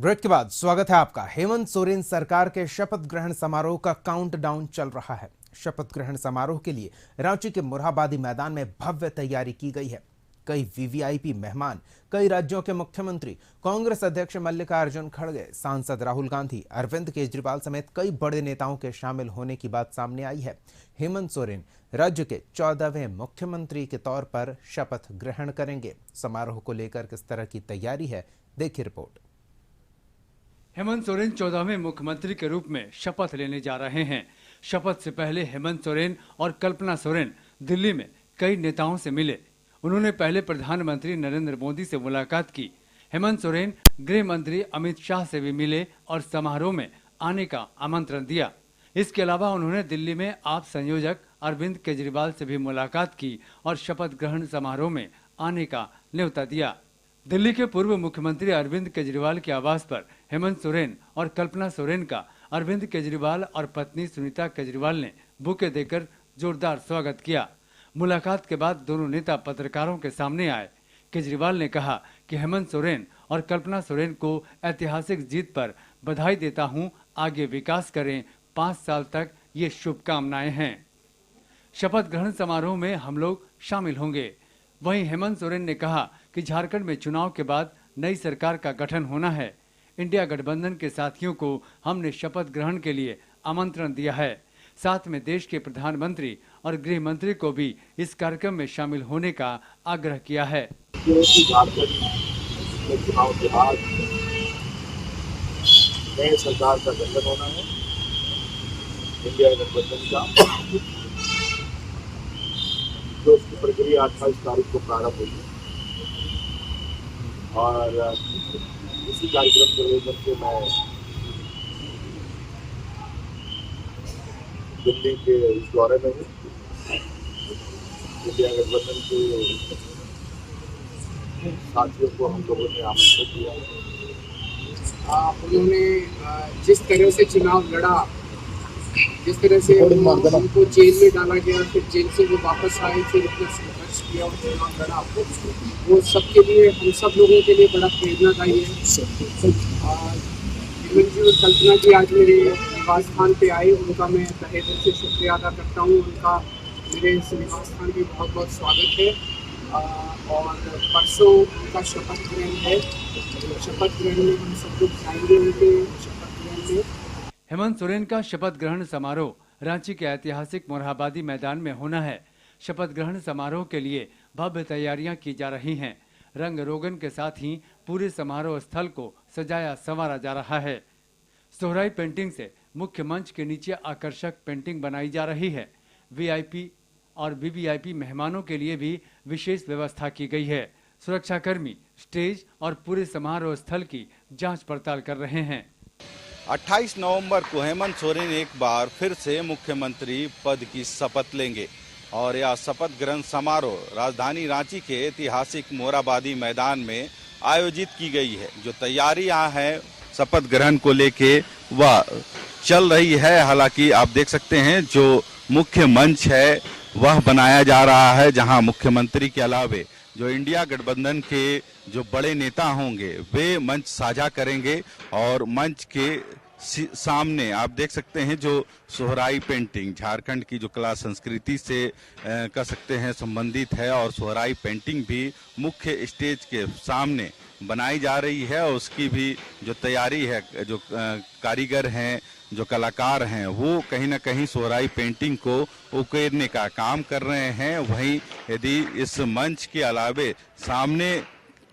Break के बाद स्वागत है आपका। हेमंत सोरेन सरकार के शपथ ग्रहण समारोह का काउंटडाउन चल रहा है। शपथ ग्रहण समारोह के लिए रांची के मोरहाबादी मैदान में भव्य तैयारी की गई है। कई वीवीआईपी मेहमान, कई राज्यों के मुख्यमंत्री, कांग्रेस अध्यक्ष मल्लिकार्जुन खड़गे, सांसद राहुल गांधी, अरविंद केजरीवाल समेत कई बड़े नेताओं के शामिल होने की बात सामने आई है। हेमंत सोरेन राज्य के 14वें मुख्यमंत्री के तौर पर शपथ ग्रहण करेंगे। समारोह को लेकर किस तरह की तैयारी है, देखिए रिपोर्ट। हेमंत सोरेन 14वें मुख्यमंत्री के रूप में शपथ लेने जा रहे हैं। शपथ से पहले हेमंत सोरेन और कल्पना सोरेन दिल्ली में कई नेताओं से मिले। उन्होंने पहले प्रधानमंत्री नरेंद्र मोदी से मुलाकात की। हेमंत सोरेन गृह मंत्री अमित शाह से भी मिले और समारोह में आने का आमंत्रण दिया। इसके अलावा उन्होंने दिल्ली में आप संयोजक अरविंद केजरीवाल से भी मुलाकात की और शपथ ग्रहण समारोह में आने का न्योता दिया। दिल्ली के पूर्व मुख्यमंत्री अरविंद केजरीवाल के आवास पर हेमंत सोरेन और कल्पना सोरेन का अरविंद केजरीवाल और पत्नी सुनीता केजरीवाल ने बुके देकर जोरदार स्वागत किया। मुलाकात के बाद दोनों नेता पत्रकारों के सामने आए। केजरीवाल ने कहा कि हेमंत सोरेन और कल्पना सोरेन को ऐतिहासिक जीत पर बधाई देता हूं, आगे विकास करें, 5 साल तक ये शुभकामनाएं हैं। शपथ ग्रहण समारोह में हम लोग शामिल होंगे। वहीं हेमंत सोरेन ने कहा कि झारखंड में चुनाव के बाद नई सरकार का गठन होना है। इंडिया गठबंधन के साथियों को हमने शपथ ग्रहण के लिए आमंत्रण दिया है। साथ में देश के प्रधानमंत्री और गृह मंत्री को भी इस कार्यक्रम में शामिल होने का आग्रह किया है। झारखंड में चुनाव के बाद नई सरकार का गठन होना है, इंडिया गठबंधन का, जो उसकी प्रक्रिया 28 तारीख को प्रारंभ हुई और इसी कार्यक्रम को लेकर के मैं दिल्ली के इस दौरे में हूँ। इंडिया गठबंधन के साथियों को हम लोगों ने आमंत्रित किया। उन्होंने जिस तरह से चुनाव लड़ा, जिस तरह से उनको जेल में डाला गया, फिर जेल से वो वापस आए, फिर अपना संघर्ष किया और चुनाव लड़ा, वो सबके लिए, हम सब लोगों के लिए बड़ा प्रेरणादायी है। हेमंत जी और कल्पना जी आज मेरे निवास स्थान पे आए, उनका मैं तहे दिल से शुक्रिया अदा करता हूँ। उनका मेरे इस निवास स्थान पे बहुत बहुत स्वागत है। और परसों उनका शपथ ग्रहण है। शपथ ग्रहण में हम सब लोग जाएंगे उनके शपथ ग्रहण में। हेमंत सोरेन का शपथ ग्रहण समारोह रांची के ऐतिहासिक मोरहाबादी मैदान में होना है। शपथ ग्रहण समारोह के लिए भव्य तैयारियां की जा रही हैं। रंग रोगन के साथ ही पूरे समारोह स्थल को सजाया संवारा जा रहा है। सोहराई पेंटिंग से मुख्य मंच के नीचे आकर्षक पेंटिंग बनाई जा रही है। वीआईपी और वीवीआईपी मेहमानों के लिए भी विशेष व्यवस्था की गई है। सुरक्षाकर्मी स्टेज और पूरे समारोह स्थल की जांच पड़ताल कर रहे हैं। 28 नवंबर को हेमंत सोरेन एक बार फिर से मुख्यमंत्री पद की शपथ लेंगे और यह शपथ ग्रहण समारोह राजधानी रांची के ऐतिहासिक मोरहाबादी मैदान में आयोजित की गई है। जो तैयारी यहाँ है शपथ ग्रहण को लेके वह चल रही है। हालांकि आप देख सकते हैं जो मुख्य मंच है वह बनाया जा रहा है, जहां मुख्यमंत्री के अलावे जो इंडिया गठबंधन के जो बड़े नेता होंगे वे मंच साझा करेंगे। और मंच के सामने आप देख सकते हैं जो सोहराई पेंटिंग झारखंड की जो कला संस्कृति से कह सकते हैं संबंधित है, और सोहराई पेंटिंग भी मुख्य स्टेज के सामने बनाई जा रही है। और उसकी भी जो तैयारी है, जो कारीगर हैं, जो कलाकार हैं, वो कहीं ना कहीं सोहराई पेंटिंग को उकेरने का काम कर रहे हैं। वहीं यदि इस मंच के अलावे सामने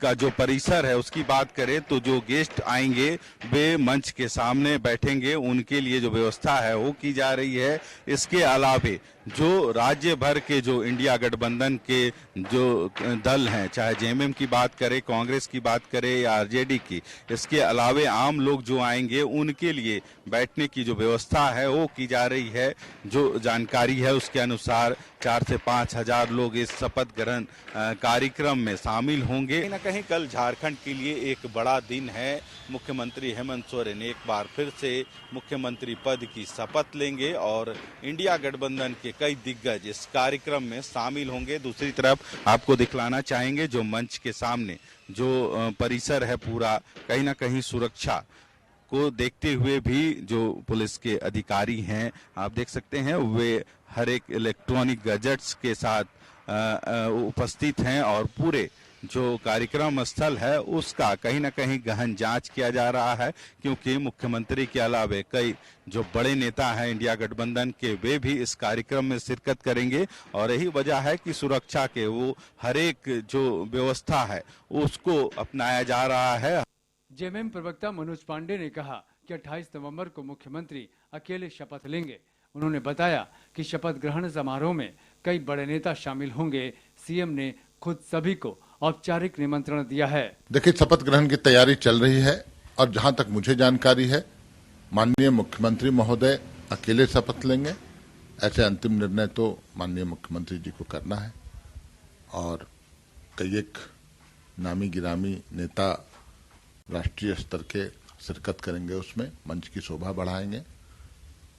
का जो परिसर है उसकी बात करें तो जो गेस्ट आएंगे वे मंच के सामने बैठेंगे, उनके लिए जो व्यवस्था है वो की जा रही है। इसके अलावे जो राज्य भर के जो इंडिया गठबंधन के जो दल हैं, चाहे जेएमएम की बात करें, कांग्रेस की बात करें या आरजेडी की, इसके अलावे आम लोग जो आएंगे उनके लिए बैठने की जो व्यवस्था है वो की जा रही है। जो जानकारी है उसके अनुसार 4 से 5 हजार लोग इस शपथ ग्रहण कार्यक्रम में शामिल होंगे। कहीं ना कहीं कल झारखंड के लिए एक बड़ा दिन है। मुख्यमंत्री हेमंत सोरेन एक बार फिर से मुख्यमंत्री पद की शपथ लेंगे और इंडिया गठबंधन के कई दिग्गज इस कार्यक्रम में शामिल होंगे। दूसरी तरफ आपको दिखलाना चाहेंगे जो मंच के सामने जो परिसर है पूरा, कहीं ना कहीं सुरक्षा को देखते हुए भी जो पुलिस के अधिकारी हैं आप देख सकते हैं वे हर एक इलेक्ट्रॉनिक गैजेट्स के साथ उपस्थित हैं और पूरे जो कार्यक्रम स्थल है उसका कहीं ना कहीं गहन जांच किया जा रहा है, क्योंकि मुख्यमंत्री के अलावे कई जो बड़े नेता हैं इंडिया गठबंधन के वे भी इस कार्यक्रम में शिरकत करेंगे और यही वजह है कि सुरक्षा के वो हर एक जो व्यवस्था है उसको अपनाया जा रहा है। जेएमएम प्रवक्ता मनोज पांडे ने कहा कि 28 नवंबर को मुख्यमंत्री अकेले शपथ लेंगे। उन्होंने बताया कि शपथ ग्रहण समारोह में कई बड़े नेता शामिल होंगे। सीएम ने खुद सभी को औपचारिक निमंत्रण दिया है। देखिए, शपथ ग्रहण की तैयारी चल रही है और जहां तक मुझे जानकारी है माननीय मुख्यमंत्री महोदय अकेले शपथ लेंगे। ऐसे अंतिम निर्णय तो माननीय मुख्यमंत्री जी को करना है और कई एक नामी गिरामी नेता राष्ट्रीय स्तर के शिरकत करेंगे, उसमें मंच की शोभा बढ़ाएंगे।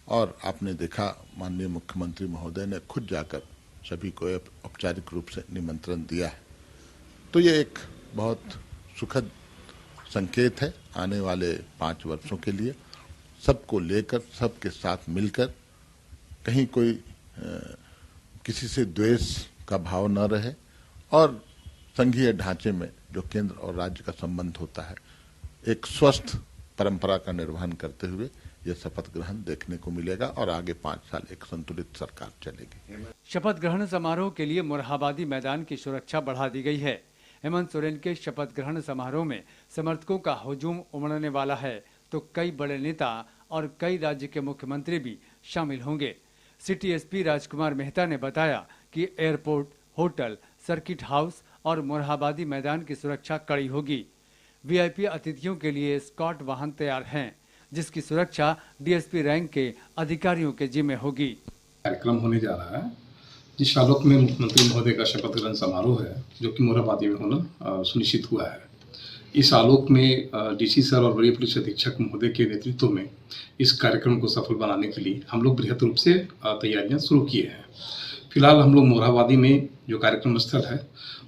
और आपने देखा माननीय मुख्यमंत्री महोदय ने खुद जाकर सभी को औपचारिक रूप से निमंत्रण दिया है। तो ये एक बहुत सुखद संकेत है आने वाले 5 वर्षों के लिए, सबको लेकर सबके साथ मिलकर, कहीं कोई किसी से द्वेष का भाव न रहे और संघीय ढांचे में जो केंद्र और राज्य का संबंध होता है एक स्वस्थ परंपरा का निर्वहन करते हुए यह शपथ ग्रहण देखने को मिलेगा और आगे 5 साल एक संतुलित सरकार चलेगी। शपथ ग्रहण समारोह के लिए मोरहाबादी मैदान की सुरक्षा बढ़ा दी गई है। हेमंत सोरेन के शपथ ग्रहण समारोह में समर्थकों का हुजूम उमड़ने वाला है तो कई बड़े नेता और कई राज्य के मुख्यमंत्री भी शामिल होंगे। सिटी एसपी राजकुमार मेहता ने बताया कि एयरपोर्ट, होटल, सर्किट हाउस और मोरहाबादी मैदान की सुरक्षा कड़ी होगी। वीआईपी अतिथियों के लिए स्कॉट वाहन तैयार हैं, जिसकी सुरक्षा डीएसपी रैंक के अधिकारियों के जिम्मे होगी। कार्यक्रम होने जा रहा है जिस आलोक में मुख्यमंत्री महोदय का शपथ ग्रहण समारोह है जो कि मोरहाबादी में होना सुनिश्चित हुआ है। इस आलोक में डीसी सर और वरीय पुलिस अधीक्षक महोदय के नेतृत्व में इस कार्यक्रम को सफल बनाने के लिए हम लोग बृहद रूप से तैयारियां शुरू किए हैं। फिलहाल हम लोग मोरहाबादी में जो कार्यक्रम स्थल है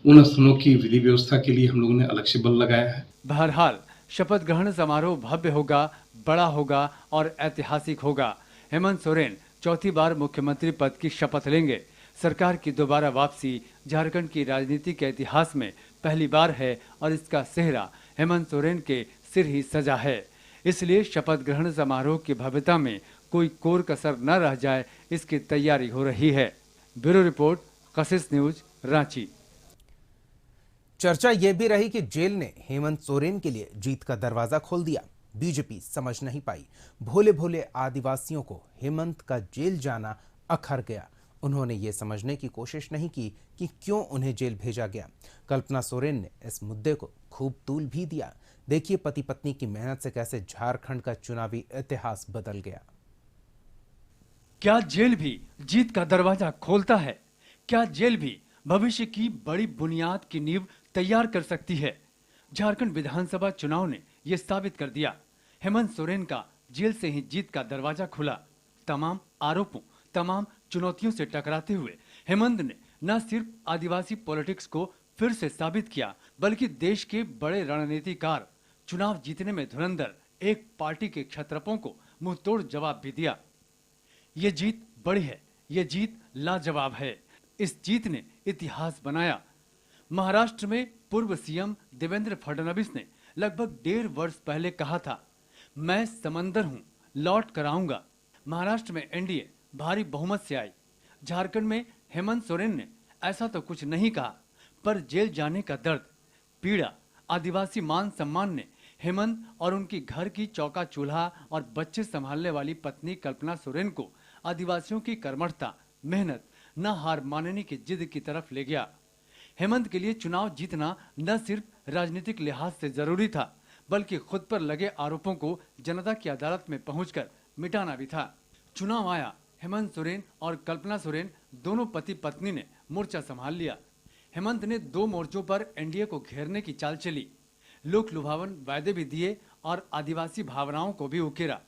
उन स्थलों की विधि व्यवस्था के लिए हम लोगों ने अलग से बल लगाया है। बहरहाल शपथ ग्रहण समारोह भव्य होगा, बड़ा होगा और ऐतिहासिक होगा। हेमंत सोरेन चौथी बार मुख्यमंत्री पद की शपथ लेंगे। सरकार की दोबारा वापसी झारखंड की राजनीति के इतिहास में पहली बार है और इसका सेहरा हेमंत सोरेन के सिर ही सजा है। इसलिए शपथ ग्रहण समारोह की भव्यता में कोई कोर कसर न रह जाए, इसकी तैयारी हो रही है। ब्यूरो रिपोर्ट, कशिश न्यूज, रांची। चर्चा यह भी रही कि जेल ने हेमंत सोरेन के लिए जीत का दरवाजा खोल दिया। बीजेपी समझ नहीं पाई। भोले भोले आदिवासियों को हेमंत का जेल जाना अखर गया। उन्होंने ये समझने की कोशिश नहीं की कि क्यों उन्हें जेल भेजा गया। कल्पना सोरेन ने इस मुद्दे को खूब तूल भी दिया। देखिए पति पत्नी की मेहनत से कैसे झारखंड का चुनावी इतिहास बदल गया। क्या जेल भी जीत का दरवाजा खोलता है? क्या जेल भी भविष्य की बड़ी बुनियाद की नींव तैयार कर सकती है? झारखंड विधानसभा चुनाव ने यह साबित कर दिया। हेमंत सोरेन का जेल से ही जीत का दरवाजा खुला। तमाम आरोपों, तमाम चुनौतियों से टकराते हुए हेमंत ने न सिर्फ आदिवासी पॉलिटिक्स को फिर से साबित किया, बल्कि देश के बड़े रणनीतिकार, चुनाव जीतने में धुरंधर एक पार्टी के क्षत्रपों को मुंह तोड़ जवाब भी दिया। ये जीत बड़ी है, ये जीत लाजवाब है। इस जीत ने इतिहास बनाया। महाराष्ट्र में पूर्व सीएम देवेंद्र फडणवीस ने लगभग 1.5 वर्ष पहले कहा था, मैं समंदर हूं, लौट कर आऊंगा। महाराष्ट्र में एनडीए भारी बहुमत से आई। झारखंड में हेमंत सोरेन ने ऐसा तो कुछ नहीं कहा, पर जेल जाने का दर्द, पीड़ा, आदिवासी मान सम्मान ने हेमंत और उनकी घर की चौका चूल्हा और बच्चे संभालने वाली पत्नी कल्पना सोरेन को आदिवासियों की कर्मठता, मेहनत, न हार मानने की जिद की तरफ ले गया। हेमंत के लिए चुनाव जीतना न सिर्फ राजनीतिक लिहाज से जरूरी था, बल्कि खुद पर लगे आरोपों को जनता की अदालत में पहुंचकर मिटाना भी था। चुनाव आया, हेमंत सोरेन और कल्पना सोरेन दोनों पति पत्नी ने मोर्चा संभाल लिया। हेमंत ने 2 मोर्चों पर एनडीए को घेरने की चाल चली, लोक लुभावन वायदे भी दिए और आदिवासी भावनाओं को भी उकेरा।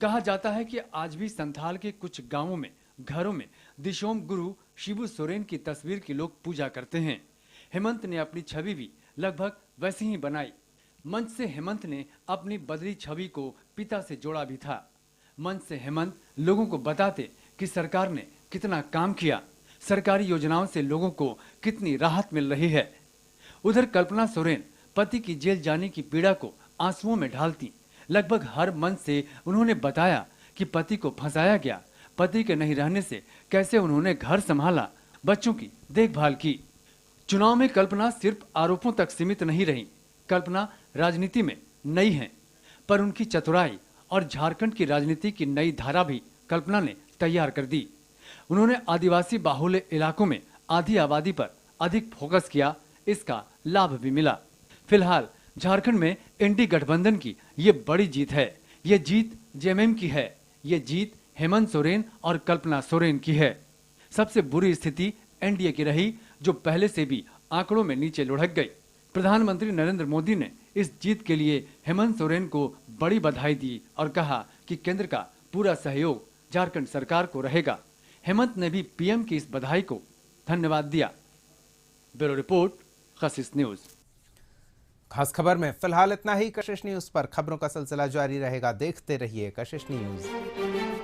कहा जाता है कि आज भी संथाल के कुछ गांवों में घरों में दिशोम गुरु शिबू सोरेन की तस्वीर की लोग पूजा करते हैं। हेमंत ने अपनी छवि भी लगभग वैसी ही बनाई। मंच से हेमंत ने अपनी बदली छवि को पिता से जोड़ा भी था। मंच से हेमंत लोगों को बताते कि सरकार ने कितना काम किया, सरकारी योजनाओं से लोगों को कितनी राहत मिल रही है। उधर कल्पना सोरेन पति की जेल जाने की पीड़ा को आंसुओं में ढालती। लगभग हर मंच से उन्होंने बताया कि पति को फंसाया गया, पति के नहीं रहने से कैसे उन्होंने घर संभाला, बच्चों की देखभाल की। चुनाव में कल्पना सिर्फ आरोपों तक सीमित नहीं रही। कल्पना राजनीति में नई हैं, पर उनकी चतुराई और झारखंड की राजनीति की नई धारा भी कल्पना ने तैयार कर दी। उन्होंने आदिवासी बाहुल्य इलाकों में आधी आबादी पर अधिक फोकस किया, इसका लाभ भी मिला। फिलहाल झारखंड में एनडी गठबंधन की ये बड़ी जीत है। ये जीत जेएमएम की है। ये जीत हेमंत सोरेन और कल्पना सोरेन की है। सबसे बुरी स्थिति एनडीए की रही, जो पहले से भी आंकड़ों में नीचे लुढ़क गई। प्रधानमंत्री नरेंद्र मोदी ने इस जीत के लिए हेमंत सोरेन को बड़ी बधाई दी और कहा कि केंद्र का पूरा सहयोग झारखंड सरकार को रहेगा। हेमंत ने भी पीएम की इस बधाई को धन्यवाद दिया। ब्यूरो रिपोर्ट, कशिश न्यूज। खास खबर में फिलहाल इतना ही। कशिश न्यूज पर खबरों का सिलसिला जारी रहेगा। देखते रहिए कशिश न्यूज।